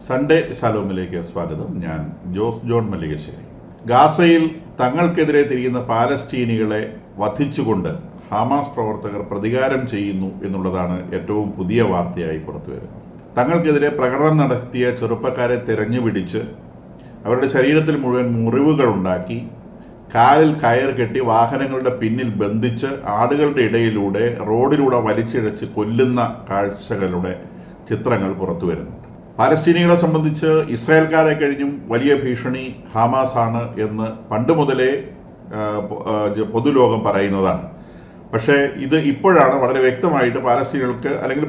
Sunday ശലോമിലേക്ക് സ്വാഗതം. ഞാൻ Jose John Mallikassery. ഗാസയിൽ തങ്ങൾക്കെതിരെ തിരിയുന്ന പാലസ്തീനികളെ വധിച്ചുകൊണ്ട് ഹമാസ് പ്രവർത്തകർ പ്രതികാരം ചെയ്യുന്നു എന്നുള്ളതാണ് ഏറ്റവും പുതിയ വാർത്തയായി പുറത്തു വരുന്നത്. തങ്ങൾക്കെതിരെ പ്രകടനം നടത്തിയ ചെറുപ്പക്കാരെ തെരഞ്ഞുപിടിച്ച് അവരുടെ ശരീരത്തിൽ മുഴുവൻ മുറിവുകൾ ഉണ്ടാക്കി കാലിൽ കയർ കെട്ടി വാഹനങ്ങളുടെ പിന്നിൽ ബന്ധിച്ച് ആടുകളുടെ ഇടയിലൂടെ റോഡിലൂടെ വലിച്ചിഴച്ച് കൊല്ലുന്ന കാഴ്ചകളുടെ ചിത്രങ്ങൾ പുറത്തു വരുന്നുണ്ട്. പാലസ്തീനികളെ സംബന്ധിച്ച് ഇസ്രായേൽക്കാരെ കഴിഞ്ഞും വലിയ ഭീഷണി ഹമാസ് ആണ് എന്ന് പണ്ട് മുതലേ പൊതുലോകം പറയുന്നതാണ്. പക്ഷേ ഇത് ഇപ്പോഴാണ് വളരെ വ്യക്തമായിട്ട് പാലസ്തീനികൾക്ക് അല്ലെങ്കിൽ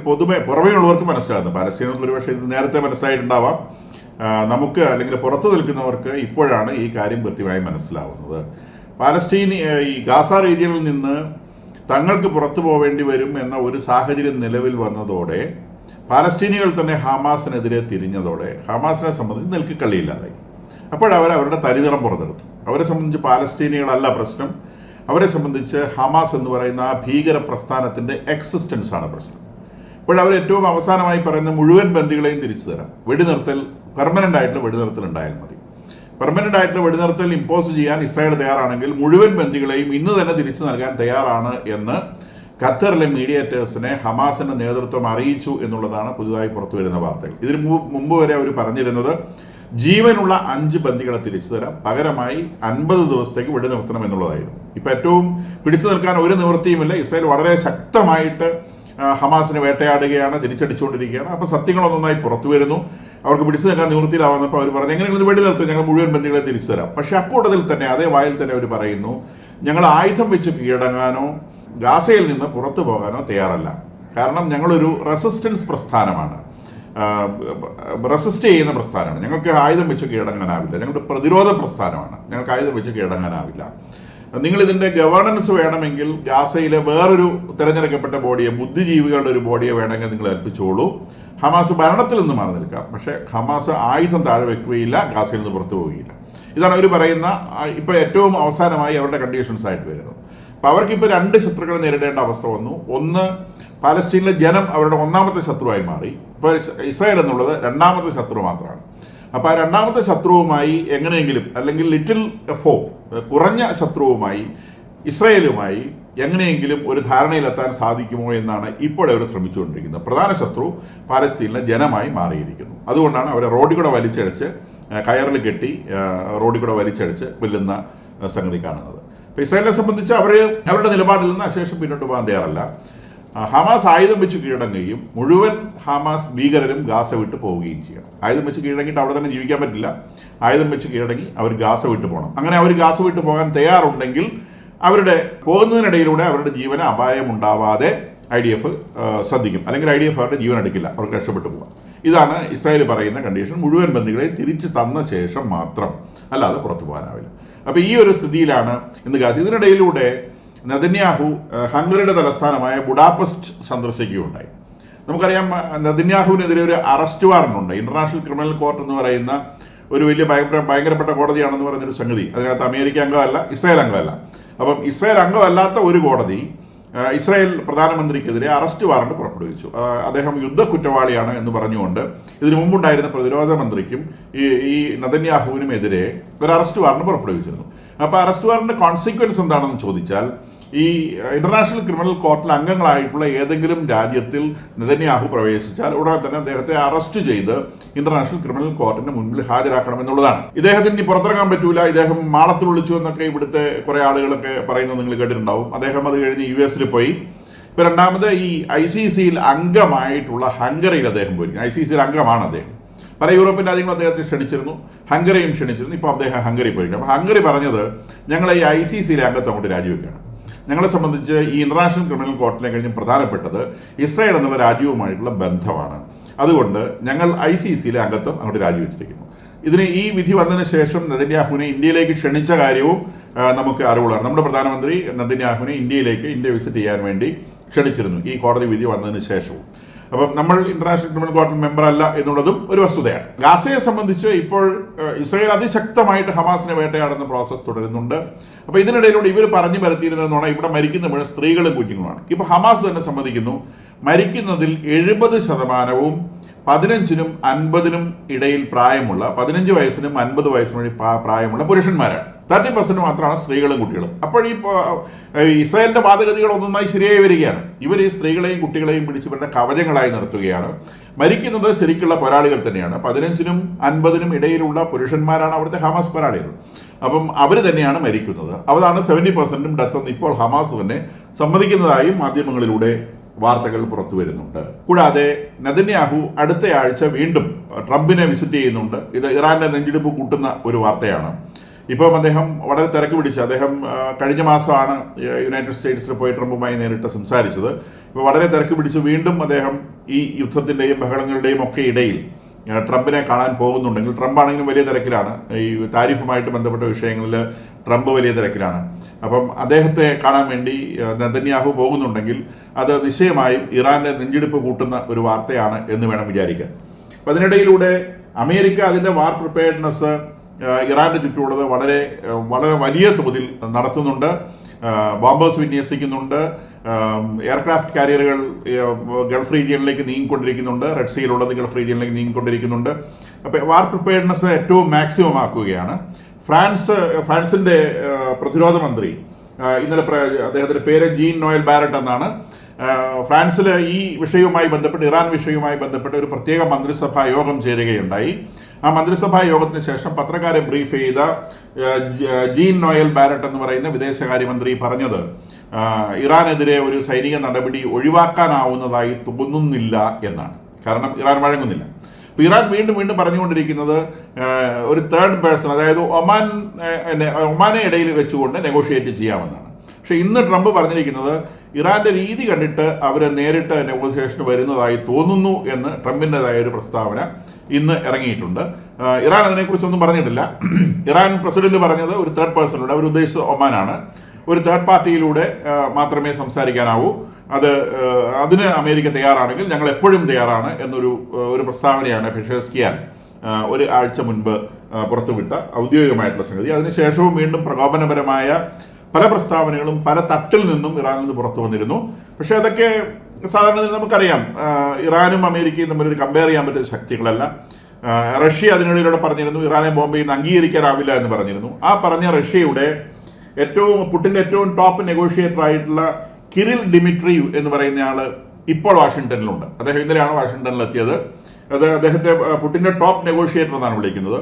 പുറമേയുള്ളവർക്ക് മനസ്സിലാകുന്നത്. പാലസ്തീനികൾക്ക് ഒരുപക്ഷെ ഇത് നേരത്തെ മനസ്സിലായിട്ടുണ്ടാവാം. നമുക്ക് അല്ലെങ്കിൽ പുറത്തു നിൽക്കുന്നവർക്ക് ഇപ്പോഴാണ് ഈ കാര്യം കൃത്യമായി മനസ്സിലാവുന്നത്. ഈ ഗാസ റീജിയനിൽ നിന്ന് തങ്ങൾക്ക് പുറത്തു പോവേണ്ടി വരും എന്ന ഒരു സാഹചര്യം നിലവിൽ വന്നതോടെ പാലസ്തീനികൾ തന്നെ ഹമാസിനെതിരെ തിരിഞ്ഞതോടെ ഹമാസിനെ സംബന്ധിച്ച് നെൽക്കിക്കളിയില്ലാതായി. അപ്പോഴവർ അവരുടെ തരിനിറം പുറത്തെടുത്തു. അവരെ സംബന്ധിച്ച് പാലസ്തീനികളല്ല പ്രശ്നം, അവരെ സംബന്ധിച്ച് ഹമാസ് എന്ന് പറയുന്ന ആ ഭീകര പ്രസ്ഥാനത്തിന്റെ എക്സിസ്റ്റൻസ് ആണ് പ്രശ്നം. ഇപ്പോഴവർ ഏറ്റവും അവസാനമായി പറയുന്ന മുഴുവൻ ബന്ദികളെയും തിരിച്ചു തരാം, വെടിനിർത്തൽ പെർമനന്റ് ആയിട്ടുള്ള വെടിനിർത്തൽ ഉണ്ടായാൽ മതി. പെർമനന്റ് ആയിട്ടുള്ള വെടിനിർത്തൽ ഇമ്പോസ് ചെയ്യാൻ ഇസ്രായേൽ തയ്യാറാണെങ്കിൽ മുഴുവൻ ബന്ദികളെയും ഇന്ന് തന്നെ തിരിച്ചു നൽകാൻ തയ്യാറാണ് എന്ന് ഖത്തറിലെ മീഡിയേറ്റേഴ്സിനെ ഹമാസിന്റെ നേതൃത്വം അറിയിച്ചു എന്നുള്ളതാണ് പുതുതായി പുറത്തു വരുന്ന വാർത്തകൾ. ഇതിനു മുമ്പ് വരെ അവർ പറഞ്ഞിരുന്നത് ജീവനുള്ള 5 ബന്ദികളെ തിരിച്ചു തരാം, പകരമായി 50 ദിവസത്തേക്ക് വെടിനിർത്തണം എന്നുള്ളതായിരുന്നു. ഇപ്പൊ ഏറ്റവും പിടിച്ചു നിൽക്കാൻ ഒരു നിവൃത്തിയുമില്ല. ഇസ്രായേൽ വളരെ ശക്തമായിട്ട് ഹമാസിനെ വേട്ടയാടുകയാണ്, തിരിച്ചടിച്ചുകൊണ്ടിരിക്കുകയാണ്. അപ്പൊ സത്യങ്ങളൊന്നൊന്നായി പുറത്തു വരുന്നു. അവർക്ക് പിടിച്ചു നിൽക്കാൻ നിവൃത്തിയിലാവുന്നപ്പോൾ അവർ പറഞ്ഞു എങ്ങനെയെങ്കിലും വെടിനിർത്തും, ഞങ്ങൾ മുഴുവൻ ബന്ദികളെ തിരിച്ചു തരാം. പക്ഷെ അക്കൂട്ടത്തിൽ തന്നെ അതേ വായിൽ തന്നെ അവർ പറയുന്നു ഞങ്ങൾ ആയുധം വെച്ച് കീഴടങ്ങാനോ ഗാസയിൽ നിന്ന് പുറത്തു പോകാനോ തയ്യാറല്ല. കാരണം ഞങ്ങളൊരു റെസിസ്റ്റൻസ് പ്രസ്ഥാനമാണ്, റെസിസ്റ്റ് ചെയ്യുന്ന പ്രസ്ഥാനമാണ്. ഞങ്ങൾക്ക് ആയുധം വെച്ച് കീഴടങ്ങാനാവില്ല. ഞങ്ങളുടെ പ്രതിരോധ പ്രസ്ഥാനമാണ്, ഞങ്ങൾക്ക് ആയുധം വെച്ച് കീഴടങ്ങാനാവില്ല. നിങ്ങൾ ഇതിന്റെ ഗവേണൻസ് വേണമെങ്കിൽ ഗാസയിലെ വേറൊരു തിരഞ്ഞെടുക്കപ്പെട്ട ബോഡിയെ, ബുദ്ധിജീവികളുടെ ഒരു ബോഡിയെ വേണമെങ്കിൽ നിങ്ങൾ ഏൽപ്പിച്ചോളൂ. ഹമാസ് ഭരണത്തിൽ നിന്ന് മാറി നിൽക്കാം, പക്ഷെ ഹമാസ് ആയുധം താഴെ വെക്കുകയില്ല, ഗാസയിൽ നിന്ന് പുറത്തു പോവുകയില്ല. ഇതാണ് അവർ പറയുന്ന ഇപ്പൊ ഏറ്റവും അവസാനമായി അവരുടെ കണ്ടീഷൻസ് ആയിട്ട് വരുന്നത്. അപ്പൊ അവർക്കിപ്പോൾ 2 ശത്രുക്കളെ നേരിടേണ്ട അവസ്ഥ വന്നു. ഒന്ന്, പാലസ്തീനിലെ ജനം അവരുടെ ഒന്നാമത്തെ ശത്രുവായി മാറി. ഇപ്പൊ ഇസ്രായേൽ എന്നുള്ളത് 2ാമത്തെ ശത്രു മാത്രമാണ്. അപ്പൊ ആ 2ാമത്തെ ശത്രുവുമായി എങ്ങനെയെങ്കിലും, അല്ലെങ്കിൽ ലിറ്റിൽ എഫോ, കുറഞ്ഞ ശത്രുവുമായി ഇസ്രായേലുമായി എങ്ങനെയെങ്കിലും ഒരു ധാരണയിലെത്താൻ സാധിക്കുമോ എന്നാണ് ഇപ്പോൾ അവർ ശ്രമിച്ചുകൊണ്ടിരിക്കുന്നത്. പ്രധാന ശത്രു പാലസ്തീനിലെ ജനമായി മാറിയിരിക്കുന്നു. അതുകൊണ്ടാണ് അവരെ റോഡിൽ കൂടെ വലിച്ചഴച്ച് കയറിൽ കെട്ടി റോഡിൽ കൂടെ വലിച്ചഴച്ച് കൊല്ലുന്ന സംഗതി കാണുന്നത്. ഇപ്പൊ ഇസ്രായേലിനെ സംബന്ധിച്ച് അവരുടെ നിലപാടിൽ നിന്ന് അശേഷം പിന്നോട്ട് പോകാൻ തയ്യാറല്ല. ഹമാസ് ആയുധം വെച്ച് കീഴടങ്ങുകയും മുഴുവൻ ഹമാസ് ഭീകരരും ഗാസ വിട്ട് പോവുകയും ചെയ്യണം. ആയുധം വെച്ച് കീഴടങ്ങിയിട്ട് അവിടെ തന്നെ ജീവിക്കാൻ പറ്റില്ല. ആയുധം വെച്ച് കീഴടങ്ങി അവർ ഗാസ വിട്ട് പോകണം. അങ്ങനെ അവർ ഗാസ വിട്ട് പോകാൻ തയ്യാറുണ്ടെങ്കിൽ അവരുടെ പോകുന്നതിനിടയിലൂടെ അവരുടെ ജീവന് അപായം ഉണ്ടാവാതെ IDF ശ്രദ്ധിക്കും, അല്ലെങ്കിൽ IDF അവരുടെ ജീവൻ എടുക്കില്ല, അവർക്ക് രക്ഷപ്പെട്ടു പോകാം. ഇതാണ് ഇസ്രായേൽ പറയുന്ന കണ്ടീഷൻ. മുഴുവൻ ബന്ദികളെ തിരിച്ചു തന്ന ശേഷം മാത്രം, അല്ലാതെ പുറത്തു പോകാനാവില്ല. അപ്പൊ ഈ ഒരു സ്ഥിതിയിലാണ് ഇന്ന് ഗാസ. ഇതിനിടയിലൂടെ നെതന്യാഹു ഹംഗറിയുടെ തലസ്ഥാനമായ ബുഡാപെസ്റ്റ് സന്ദർശിക്കുകയുണ്ടായി. നമുക്കറിയാം നെതന്യാഹുവിനെതിരെ ഒരു അറസ്റ്റ് വാറന്റ് ഉണ്ട്. ഇന്റർനാഷണൽ ക്രിമിനൽ കോർട്ട് എന്ന് പറയുന്ന ഒരു വലിയ ഭയങ്കരപ്പെട്ട കോടതിയാണെന്ന് പറയുന്നൊരു സംഗതി. അതിനകത്ത് അമേരിക്ക അംഗമല്ല, ഇസ്രായേൽ അംഗമല്ല. അപ്പം ഇസ്രായേൽ അംഗമല്ലാത്ത ഒരു കോടതി ഇസ്രായേൽ പ്രധാനമന്ത്രിക്കെതിരെ അറസ്റ്റ് വാറന്റ് പുറപ്പെടുവിച്ചു. അദ്ദേഹം യുദ്ധ കുറ്റവാളിയാണ് എന്ന് പറഞ്ഞുകൊണ്ട് ഇതിനു മുമ്പുണ്ടായിരുന്ന പ്രതിരോധ മന്ത്രിക്കും ഈ നെതന്യാഹുവിനുമെതിരെ ഒരു അറസ്റ്റ് വാറന്റ് പുറപ്പെടുവിച്ചിരുന്നു. അപ്പോൾ അറസ്റ്റ് വാറന്റിന്റെ കോൺസിക്വൻസ് എന്താണെന്ന് ചോദിച്ചാൽ, ഈ ഇന്റർനാഷണൽ ക്രിമിനൽ കോർട്ടിൽ അംഗങ്ങളായിട്ടുള്ള ഏതെങ്കിലും രാജ്യത്തിൽ നെതന്യാഹു പ്രവേശിച്ചാൽ ഉടനെ തന്നെ അദ്ദേഹത്തെ അറസ്റ്റ് ചെയ്ത് ഇന്റർനാഷണൽ ക്രിമിനൽ കോർട്ടിന് മുൻപിൽ ഹാജരാക്കണം എന്നുള്ളതാണ്. ഇദ്ദേഹത്തിന് ഇനി പുറത്തിറങ്ങാൻ പറ്റൂല, ഇദ്ദേഹം മാളത്തിൽ വിളിച്ചു എന്നൊക്കെ ഇവിടുത്തെ കുറെ ആളുകളൊക്കെ പറയുന്നത് നിങ്ങൾ കേട്ടിട്ടുണ്ടാവും. അദ്ദേഹം അത് കഴിഞ്ഞ് US പോയി. ഇപ്പൊ രണ്ടാമത് ഈ ICCയിൽ അംഗമായിട്ടുള്ള ഹംഗറിയിൽ അദ്ദേഹം പോയി. ICCയിൽ അംഗമാണ് അദ്ദേഹം. പല യൂറോപ്യൻ രാജ്യങ്ങളും അദ്ദേഹത്തെ ക്ഷണിച്ചിരുന്നു, ഹംഗറിയും ക്ഷണിച്ചിരുന്നു. ഇപ്പോൾ അദ്ദേഹം ഹംഗറി പോയിട്ട്. അപ്പോൾ ഹംഗറി പറഞ്ഞത് ഞങ്ങൾ ഈ ICCയിലെ അംഗത്വം അങ്ങോട്ട് രാജിവെക്കുകയാണ്. ഞങ്ങളെ സംബന്ധിച്ച് ഈ ഇന്റർനാഷണൽ ക്രിമിനൽ കോർട്ടിനെ കഴിഞ്ഞ് പ്രധാനപ്പെട്ടത് ഇസ്രായേൽ എന്നുള്ള രാജ്യവുമായിട്ടുള്ള ബന്ധമാണ്. അതുകൊണ്ട് ഞങ്ങൾ ICCയിലെ അംഗത്വം അങ്ങോട്ട് രാജിവെച്ചിരിക്കുന്നു. ഈ വിധി വന്നതിന് ശേഷം നെതന്യാഹുവിനെ ഇന്ത്യയിലേക്ക് ക്ഷണിച്ച കാര്യവും നമുക്ക് അറിവുള്ളതാണ്. നമ്മുടെ പ്രധാനമന്ത്രി നെതന്യാഹുവിനെ ഇന്ത്യ വിസിറ്റ് ചെയ്യാൻ വേണ്ടി ക്ഷണിച്ചിരുന്നു ഈ കോടതി വിധി വന്നതിന് ശേഷവും. അപ്പം നമ്മൾ ഇന്റർനാഷണൽ ക്രിമിനൽ കോർട്ടിൽ മെമ്പർ അല്ല എന്നുള്ളതും ഒരു വസ്തുതയാണ്. ഗാസയെ സംബന്ധിച്ച് ഇപ്പോൾ ഇസ്രായേൽ അതിശക്തമായിട്ട് ഹമാസിനെ വേട്ടയാടുന്ന പ്രോസസ്സ് തുടരുന്നുണ്ട്. അപ്പൊ ഇതിനിടയിലൂടെ ഇവർ പറഞ്ഞു വരുത്തിയിരുന്നതെന്ന് ഇവിടെ മരിക്കുന്ന മുഴുവൻ സ്ത്രീകളും കുഞ്ഞുങ്ങളുമാണ്. ഇപ്പൊ ഹമാസ് തന്നെ സമ്മതിക്കുന്നു മരിക്കുന്നതിൽ 70% 15നും 50നും ഇടയിൽ പ്രായമുള്ള 15 വയസ്സിനും 50 വയസ്സിനും പ്രായമുള്ള പുരുഷന്മാരാണ്. 30% മാത്രമാണ് സ്ത്രീകളും കുട്ടികളും. അപ്പോൾ ഈ ഇസ്രായേലിന്റെ വാദഗതികൾ ഒന്നൊന്നായി ശരിയായി വരികയാണ്. ഇവർ ഈ സ്ത്രീകളെയും കുട്ടികളെയും പിടിച്ച് ഇവരുടെ കവചങ്ങളായി നിർത്തുകയാണ്. മരിക്കുന്നത് ശരിക്കുള്ള പോരാളികൾ തന്നെയാണ്. 15നും 50നും ഇടയിലുള്ള പുരുഷന്മാരാണ് അവിടുത്തെ ഹമാസ് പോരാളികൾ. അപ്പം അവർ തന്നെയാണ് മരിക്കുന്നത്. അതാണ് 70% ഡെത്ത് എന്ന് ഇപ്പോൾ ഹമാസ് തന്നെ സമ്മതിക്കുന്നതായും മാധ്യമങ്ങളിലൂടെ വാർത്തകൾ പുറത്തു വരുന്നുണ്ട്. കൂടാതെ നെതന്യാഹു അടുത്ത ആഴ്ച വീണ്ടും ട്രംപിനെ വിസിറ്റ് ചെയ്യുന്നുണ്ട്. ഇത് ഇറാന്റെ നെഞ്ചിടിപ്പ് കൂട്ടുന്ന ഒരു വാർത്തയാണ്. ഇപ്പം അദ്ദേഹം വളരെ തിരക്ക് പിടിച്ച് അദ്ദേഹം കഴിഞ്ഞ മാസമാണ് യുണൈറ്റഡ് സ്റ്റേറ്റ്സിൽ പോയി ട്രംപുമായി നേരിട്ട് സംസാരിച്ചത്. ഇപ്പോൾ വളരെ തിരക്ക് പിടിച്ച് വീണ്ടും അദ്ദേഹം ഈ യുദ്ധത്തിൻ്റെയും ബഹളങ്ങളുടെയും ഒക്കെ ഇടയിൽ ട്രംപിനെ കാണാൻ പോകുന്നുണ്ടെങ്കിൽ, ട്രംപ് ആണെങ്കിലും വലിയ തിരക്കിലാണ്. ഈ താരിഫുമായിട്ട് ബന്ധപ്പെട്ട വിഷയങ്ങളിൽ ട്രംപ് വലിയ തിരക്കിലാണ്. അപ്പം അദ്ദേഹത്തെ കാണാൻ വേണ്ടി നെതന്യാഹു പോകുന്നുണ്ടെങ്കിൽ അത് നിശ്ചയമായും ഇറാന്റെ നെഞ്ചിടിപ്പ് കൂട്ടുന്ന ഒരു വാർത്തയാണ് എന്ന് വേണം വിചാരിക്കാൻ. അപ്പം അതിനിടയിലൂടെ അമേരിക്ക അതിൻ്റെ വാർ പ്രിപ്പയർഡ്നെസ് ഇറാന്റെ ചുറ്റുമുള്ളത് വളരെ വളരെ വലിയ തോതിൽ നടത്തുന്നുണ്ട്. ബോംബേഴ്സ് വിന്യസിക്കുന്നുണ്ട്. എയർക്രാഫ്റ്റ് കാരിയറുകൾ ഗൾഫ് റീജിയനിലേക്ക് നീങ്ങിക്കൊണ്ടിരിക്കുന്നുണ്ട്. റെഡ് സീയിലുള്ളത് ഗൾഫ് റീജിയനിലേക്ക് നീങ്ങിക്കൊണ്ടിരിക്കുന്നുണ്ട്. അപ്പോൾ വാർ പ്രിപ്പയർഡ്നെസ് ഏറ്റവും മാക്സിമം ആക്കുകയാണ്. ഫ്രാൻസിന്റെ പ്രതിരോധ മന്ത്രി ഇന്നലെ, അദ്ദേഹത്തിന്റെ പേര് ജീൻ നോയൽ ബാരറ്റ് എന്നാണ്, ഫ്രാൻസിൽ ഈ വിഷയവുമായി ബന്ധപ്പെട്ട്, ഇറാൻ വിഷയവുമായി ബന്ധപ്പെട്ട് ഒരു പ്രത്യേക മന്ത്രിസഭാ യോഗം ചേരുകയുണ്ടായി. ആ മന്ത്രിസഭാ യോഗത്തിന് ശേഷം പത്രക്കാരെ ബ്രീഫ് ചെയ്ത ജീൻ നോയൽ ബാരറ്റ് എന്ന് പറയുന്ന വിദേശകാര്യമന്ത്രി പറഞ്ഞത് ഇറാനെതിരെ ഒരു സൈനിക നടപടി ഒഴിവാക്കാനാവുന്നതായി തോന്നുന്നില്ല എന്നാണ്. കാരണം ഇറാൻ വഴങ്ങുന്നില്ല. അപ്പോൾ ഇറാൻ വീണ്ടും പറഞ്ഞുകൊണ്ടിരിക്കുന്നത് ഒരു തേർഡ് പേഴ്സൺ, അതായത് ഒമാനെ ഇടയിൽ വെച്ചുകൊണ്ട് നെഗോഷിയേറ്റ് ചെയ്യാമെന്നാണ്. പക്ഷേ ഇന്ന് ട്രംപ് പറഞ്ഞിരിക്കുന്നത് ഇറാന്റെ രീതി കണ്ടിട്ട് അവർ നേരിട്ട് നെഗോസിയേഷന് വരുന്നതായി തോന്നുന്നു എന്ന് ട്രംപിൻ്റെതായ ഒരു പ്രസ്താവന ഇന്ന് ഇറങ്ങിയിട്ടുണ്ട്. ഇറാൻ അതിനെക്കുറിച്ചൊന്നും പറഞ്ഞിട്ടില്ല. ഇറാൻ പ്രസിഡന്റ് പറഞ്ഞത് ഒരു തേർഡ് പേഴ്സണിലൂടെ, അവർ ഉദ്ദേശിച്ചത് ഒമാനാണ്, ഒരു തേർഡ് പാർട്ടിയിലൂടെ മാത്രമേ സംസാരിക്കാനാവൂ. അതിന് അമേരിക്ക തയ്യാറാണെങ്കിൽ ഞങ്ങൾ എപ്പോഴും തയ്യാറാണ് എന്നൊരു പ്രസ്താവനയാണ് പെഷേസ്കിയാൻ ഒരു ആഴ്ച മുൻപ് പുറത്തുവിട്ട ഔദ്യോഗികമായിട്ടുള്ള സംഗതി. അതിനുശേഷവും വീണ്ടും പ്രകോപനപരമായ പല പ്രസ്താവനകളും പല തട്ടിൽ നിന്നും ഇറാനിൽ നിന്ന് പുറത്തു വന്നിരുന്നു. പക്ഷേ അതൊക്കെ സാധാരണ നമുക്കറിയാം, ഇറാനും അമേരിക്കയും തമ്മിൽ കമ്പയർ ചെയ്യാൻ പറ്റുന്ന ശക്തികളല്ല. റഷ്യ അതിനിടയിലൂടെ പറഞ്ഞിരുന്നു ഇറാനെ ബോംബെയിൽ നിന്ന് അംഗീകരിക്കാനാവില്ല എന്ന് പറഞ്ഞിരുന്നു. ആ പറഞ്ഞ റഷ്യയുടെ പുട്ടിന്റെ ഏറ്റവും ടോപ്പ് നെഗോഷിയേറ്റർ ആയിട്ടുള്ള കിരിൽ ഡിമിട്രിയു എന്ന് പറയുന്ന ആള് ഇപ്പോൾ വാഷിംഗ്ടണിലുണ്ട്. അദ്ദേഹം ഇന്നലെയാണ് വാഷിംഗ്ടണിലെത്തിയത്. അദ്ദേഹത്തെ പുട്ടിന്റെ ടോപ്പ് നെഗോഷിയേറ്റർ എന്നാണ് വിളിക്കുന്നത്.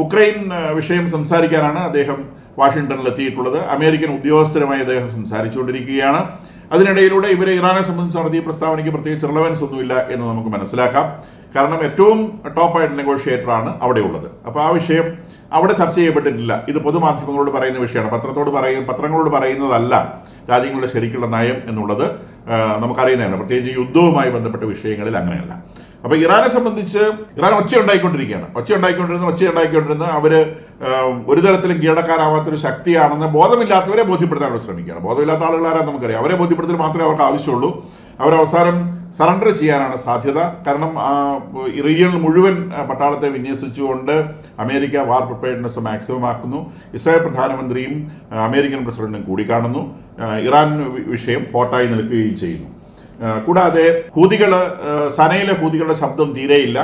ഉക്രൈൻ വിഷയം സംസാരിക്കാനാണ് അദ്ദേഹം വാഷിംഗ്ടണിൽ എത്തിയിട്ടുള്ളത്. അമേരിക്കൻ ഉദ്യോഗസ്ഥരുമായി അദ്ദേഹം സംസാരിച്ചുകൊണ്ടിരിക്കുകയാണ്. അതിനിടയിലൂടെ ഇവരെ ഇറാനെ സംബന്ധിച്ച് നടത്തിയ പ്രസ്താവനയ്ക്ക് പ്രത്യേകിച്ച് റിലവൻസ് ഒന്നുമില്ല എന്ന് നമുക്ക് മനസ്സിലാക്കാം. കാരണം ഏറ്റവും ടോപ്പായിട്ട് നെഗോഷിയേറ്ററാണ് അവിടെ ഉള്ളത്. അപ്പോൾ ആ വിഷയം അവിടെ ചർച്ച ചെയ്യപ്പെട്ടിട്ടില്ല. ഇത് പൊതുമാധ്യമങ്ങളോട് പറയുന്ന വിഷയമാണ്. പത്രങ്ങളോട് പറയുന്നതല്ല രാജ്യങ്ങളുടെ ശരിക്കുള്ള നയം എന്നുള്ളത് നമുക്കറിയുന്നതാണ്. പ്രത്യേകിച്ച് യുദ്ധവുമായി ബന്ധപ്പെട്ട വിഷയങ്ങളിൽ അങ്ങനെയല്ല. അപ്പോൾ ഇറാനെ സംബന്ധിച്ച് ഇറാൻ ഒച്ചയുണ്ടായിക്കൊണ്ടിരുന്ന അവര് ഒരു തരത്തിലും കീഴടക്കാനാവാത്തൊരു ശക്തിയാണെന്ന് ബോധമില്ലാത്തവരെ ബോധ്യപ്പെടുത്താൻ ശ്രമിക്കുകയാണ്. ബോധമില്ലാത്ത ആളുകളാരാന്ന് നമുക്കറിയാം. അവരെ ബോധ്യപ്പെടുത്തൽ മാത്രമേ അവർക്ക് ആവശ്യമുള്ളൂ. അവരവസാനം സറണ്ടർ ചെയ്യാനാണ് സാധ്യത. കാരണം റീജിയണിൽ മുഴുവൻ പട്ടാളത്തെ വിന്യസിച്ചുകൊണ്ട് അമേരിക്ക വാർ പ്രിപ്പയർഡ്നെസ് മാക്സിമം ആക്കുന്നു. ഇസ്രായേൽ പ്രധാനമന്ത്രിയും അമേരിക്കൻ പ്രസിഡന്റും കൂടിക്കാണുന്നു. ഇറാൻ വിഷയം ഹോട്ടായി നിൽക്കുകയും ചെയ്യുന്നു. കൂടാതെ സനയിലെ ഹൂതികളുടെ ശബ്ദം തീരെയില്ല.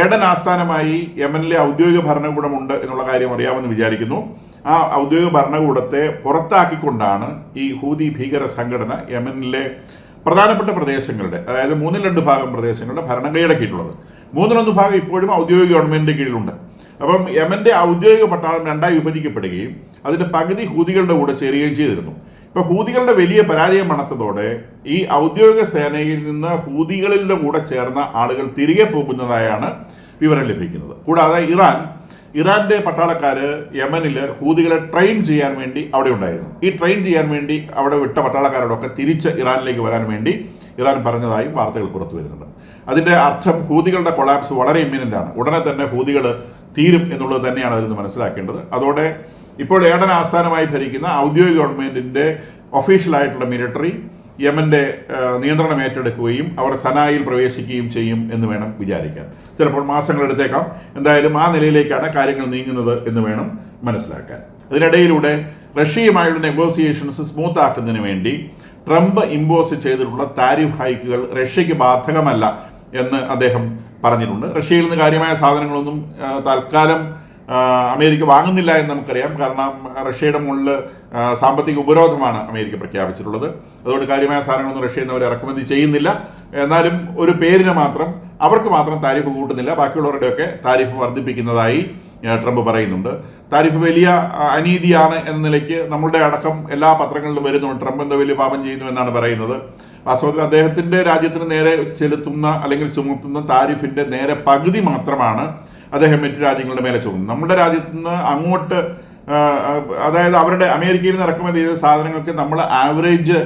ഏഡൻ ആസ്ഥാനമായി യമനിലെ ഔദ്യോഗിക ഭരണകൂടമുണ്ട് എന്നുള്ള കാര്യം അറിയാമെന്ന് വിചാരിക്കുന്നു. ആ ഔദ്യോഗിക ഭരണകൂടത്തെ പുറത്താക്കിക്കൊണ്ടാണ് ഈ ഹൂതി ഭീകര സംഘടന യമനിലെ പ്രധാനപ്പെട്ട പ്രദേശങ്ങളുടെ, അതായത് 2/3 പ്രദേശങ്ങളുടെ ഭരണം കൈയടക്കിയിട്ടുള്ളത്. 3/1 ഇപ്പോഴും ഔദ്യോഗിക ഗവൺമെന്റിന്റെ കീഴിലുണ്ട്. അപ്പം യമന്റെ ഔദ്യോഗിക പട്ടാളം രണ്ടായി വിഭജിക്കപ്പെടുകയും അതിന്റെ പകുതി ഹൂതികളുടെ കൂടെ ചേരുകയും ചെയ്തിരുന്നു. ഇപ്പൊ ഹൂതികളുടെ വലിയ പരാജയം മണത്തതോടെ ഈ ഔദ്യോഗിക സേനയിൽ നിന്ന് ഹൂതികളുടെ കൂടെ ചേർന്ന ആളുകൾ തിരികെ പോകുന്നതായാണ് വിവരം ലഭിക്കുന്നത്. കൂടാതെ ഇറാന്റെ പട്ടാളക്കാര് യമനില് ഹൂതികളെ ട്രെയിൻ ചെയ്യാൻ വേണ്ടി അവിടെ ഉണ്ടായിരുന്നു. ഈ ട്രെയിൻ ചെയ്യാൻ വേണ്ടി അവിടെ വിട്ട പട്ടാളക്കാരോടൊക്കെ തിരിച്ച് ഇറാനിലേക്ക് വരാൻ വേണ്ടി ഇറാൻ പറഞ്ഞതായും വാർത്തകൾ പുറത്തു വരുന്നുണ്ട്. അതിന്റെ അർത്ഥം ഹൂതികളുടെ കൊളാപ്സ് വളരെ ഇമ്മിനന്റ് ആണ്. ഉടനെ തന്നെ ഹൂതികൾ തീരും എന്നുള്ളത് തന്നെയാണ് അതിൽ നിന്ന് മനസ്സിലാക്കേണ്ടത്. അതോടെ ഇപ്പോൾ ഏഡൻ ആസ്ഥാനമായി ഭരിക്കുന്ന ഔദ്യോഗിക ഗവൺമെന്റിന്റെ ഒഫീഷ്യലായിട്ടുള്ള മിലിറ്ററി യമന്റെ നിയന്ത്രണം ഏറ്റെടുക്കുകയും അവർ സനായിൽ പ്രവേശിക്കുകയും ചെയ്യും എന്ന് വേണം വിചാരിക്കാൻ. ചിലപ്പോൾ മാസങ്ങളെടുത്തേക്കാം. എന്തായാലും ആ നിലയിലേക്കാണ് കാര്യങ്ങൾ നീങ്ങുന്നത് എന്ന് വേണം മനസ്സിലാക്കാൻ. അതിനിടയിലൂടെ റഷ്യയുമായുള്ള നെഗോസിയേഷൻസ് സ്മൂത്ത് ആക്കുന്നതിന് വേണ്ടി ട്രംപ് ഇമ്പോസ് ചെയ്തിട്ടുള്ള താരിഫ് ഹൈക്കുകൾ റഷ്യക്ക് ബാധകമല്ല എന്ന് അദ്ദേഹം പറഞ്ഞിട്ടുണ്ട്. റഷ്യയിൽ നിന്ന് കാര്യമായ സാധനങ്ങളൊന്നും തൽക്കാലം അമേരിക്ക വാങ്ങുന്നില്ല എന്ന് നമുക്കറിയാം. കാരണം റഷ്യയുടെ മുകളിൽ സാമ്പത്തിക ഉപരോധമാണ് അമേരിക്ക പ്രഖ്യാപിച്ചിട്ടുള്ളത്. അതുകൊണ്ട് കാര്യമായ സാധനങ്ങളൊന്നും റഷ്യയിൽ നിന്ന് അവർ ഇറക്കുമതി ചെയ്യുന്നില്ല. എന്നാലും ഒരു പേരിന് മാത്രം അവർക്ക് മാത്രം താരിഫ് കൂട്ടുന്നില്ല, ബാക്കിയുള്ളവരുടെയൊക്കെ താരിഫ് വർദ്ധിപ്പിക്കുന്നതായി ട്രംപ് പറയുന്നുണ്ട്. താരിഫ് വലിയ അനീതിയാണ് എന്ന നിലയ്ക്ക് നമ്മളുടെ അടക്കം എല്ലാ പത്രങ്ങളിലും വരുന്നുണ്ട്. ട്രംപ് എന്തോ വലിയ പാപം ചെയ്യുന്നു എന്നാണ് പറയുന്നത്. വാസ്തവത്തിൽ അദ്ദേഹത്തിന്റെ രാജ്യത്തിന് നേരെ ചെലുത്തുന്ന അല്ലെങ്കിൽ ചുമത്തുന്ന താരിഫിന്റെ നേരെ പകുതി മാത്രമാണ് അദ്ദേഹം മറ്റു രാജ്യങ്ങളുടെ മേലെ ചുമത്തുന്നത്. നമ്മുടെ രാജ്യത്ത് നിന്ന് അങ്ങോട്ട്, അതായത് അവരുടെ അമേരിക്കയിൽ നിന്ന് ഇറക്കുമതി ചെയ്ത സാധനങ്ങൾക്ക് നമ്മൾ ആവറേജ്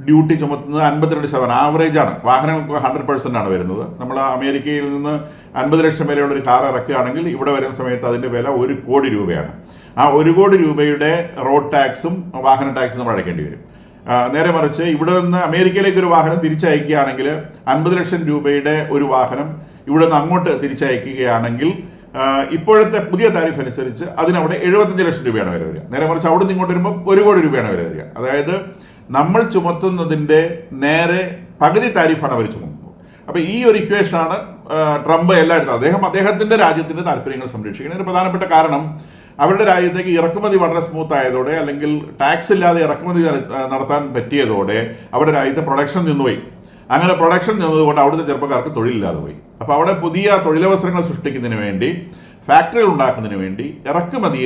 ഡ്യൂട്ടി ചുമത്തുന്നത് 52%. ആവറേജാണ്. വാഹനങ്ങൾക്ക് 100% ആണ് വരുന്നത്. നമ്മൾ അമേരിക്കയിൽ നിന്ന് 50 ലക്ഷം വിലയുള്ള ഒരു കാർ ഇറക്കുകയാണെങ്കിൽ ഇവിടെ വരുന്ന സമയത്ത് അതിൻ്റെ വില 1 കോടി രൂപയാണ്. ആ 1 കോടി രൂപയുടെ റോഡ് ടാക്സും വാഹന ടാക്സും നമ്മൾ അടയ്ക്കേണ്ടി വരും. നേരെ മറിച്ച് ഇവിടെ നിന്ന് അമേരിക്കയിലേക്ക് ഒരു വാഹനം തിരിച്ചയക്കുകയാണെങ്കിൽ 50 ലക്ഷം രൂപയുടെ ഒരു വാഹനം ഇവിടെ നിന്ന് അങ്ങോട്ട് തിരിച്ചയക്കുകയാണെങ്കിൽ ഇപ്പോഴത്തെ പുതിയ താരിഫ് അനുസരിച്ച് അതിനവിടെ 75 ലക്ഷം രൂപയാണ് വില വരിക. നേരെ മറിച്ച് അവിടെ നിന്ന് ഇങ്ങോട്ട് വരുമ്പോൾ 1 കോടി രൂപയാണ് വില വരിക. അതായത് നമ്മൾ ചുമത്തുന്നതിൻ്റെ നേരെ പകുതി താരിഫാണ് അവർ ചുമത്തുന്നത്. അപ്പോൾ ഈ ഒരു ഇക്വേഷനാണ് ട്രംപ് എല്ലായിടത്തും അദ്ദേഹത്തിൻ്റെ രാജ്യത്തിൻ്റെ താല്പര്യങ്ങൾ സംരക്ഷിക്കുന്നതിന് പ്രധാനപ്പെട്ട കാരണം. അവരുടെ രാജ്യത്തേക്ക് ഇറക്കുമതി വളരെ സ്മൂത്ത് ആയതോടെ, അല്ലെങ്കിൽ ടാക്സ് ഇല്ലാതെ ഇറക്കുമതി നടത്താൻ പറ്റിയതോടെ അവരുടെ രാജ്യത്തെ പ്രൊഡക്ഷൻ നിന്നുപോയി. അങ്ങനെ പ്രൊഡക്ഷൻ നിന്നതുകൊണ്ട് അവിടുത്തെ ചെറുപ്പക്കാർക്ക് തൊഴിലില്ലാതെ പോയി. അപ്പോൾ അവിടെ പുതിയ തൊഴിലവസരങ്ങൾ സൃഷ്ടിക്കുന്നതിന് വേണ്ടി, ഫാക്ടറികൾ ഉണ്ടാക്കുന്നതിന് വേണ്ടി ഇറക്കുമതി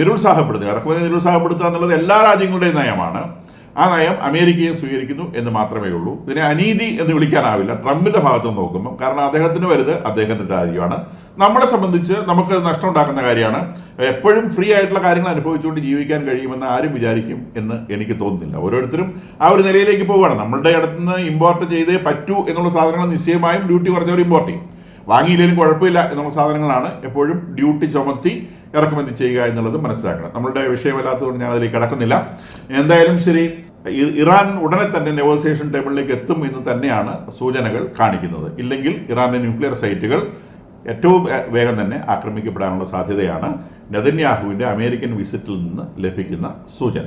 നിരുത്സാഹപ്പെടുത്തുക എന്നുള്ളത് എല്ലാ രാജ്യങ്ങളുടെയും നയമാണ്. ആ നയം അമേരിക്കയും സ്വീകരിക്കുന്നു എന്ന് മാത്രമേ ഉള്ളൂ. ഇതിനെ അനീതി എന്ന് വിളിക്കാനാവില്ല ട്രംപിന്റെ ഭാഗത്ത് നിന്ന് നോക്കുമ്പോൾ. കാരണം അദ്ദേഹത്തിന് വലുത് അദ്ദേഹത്തിന്റെ രാജ്യമാണ്. നമ്മളെ സംബന്ധിച്ച് നമുക്ക് നഷ്ടം ഉണ്ടാക്കുന്ന കാര്യമാണ്. എപ്പോഴും ഫ്രീ ആയിട്ടുള്ള കാര്യങ്ങൾ അനുഭവിച്ചുകൊണ്ട് ജീവിക്കാൻ കഴിയുമെന്ന് ആരും വിചാരിക്കും എന്ന് എനിക്ക് തോന്നുന്നില്ല. ഓരോരുത്തരും ആ ഒരു നിലയിലേക്ക് പോവുകയാണ്. നമ്മളുടെ അടുത്തുനിന്ന് ഇമ്പോർട്ട് ചെയ്തേ പറ്റൂ എന്നുള്ള സാധനങ്ങൾ നിശ്ചയമായും ഡ്യൂട്ടി കുറച്ചവർ ഇമ്പോർട്ട് ചെയ്യും. വാങ്ങിയില്ലെങ്കിലും കുഴപ്പമില്ല എന്നുള്ള സാധനങ്ങളാണ് എപ്പോഴും ഡ്യൂട്ടി ചുമത്തി ഇറക്കുമതി ചെയ്യുക എന്നുള്ളത് മനസ്സിലാക്കണം. നമ്മളുടെ വിഷയമല്ലാത്തതുകൊണ്ട് ഞാൻ അതിലേക്ക് കടക്കുന്നില്ല. എന്തായാലും ശരി, ഇറാൻ ഉടനെ തന്നെ നെഗോസിയേഷൻ ടേബിളിലേക്ക് എത്തും എന്ന് തന്നെയാണ് സൂചനകൾ കാണിക്കുന്നത്. ഇല്ലെങ്കിൽ ഇറാന്റെ ന്യൂക്ലിയർ സൈറ്റുകൾ ഏറ്റവും വേഗം തന്നെ ആക്രമിക്കപ്പെടാനുള്ള സാധ്യതയാണ് നെതന്യാഹുവിന്റെ അമേരിക്കൻ വിസിറ്റിൽ നിന്ന് ലഭിക്കുന്ന സൂചന.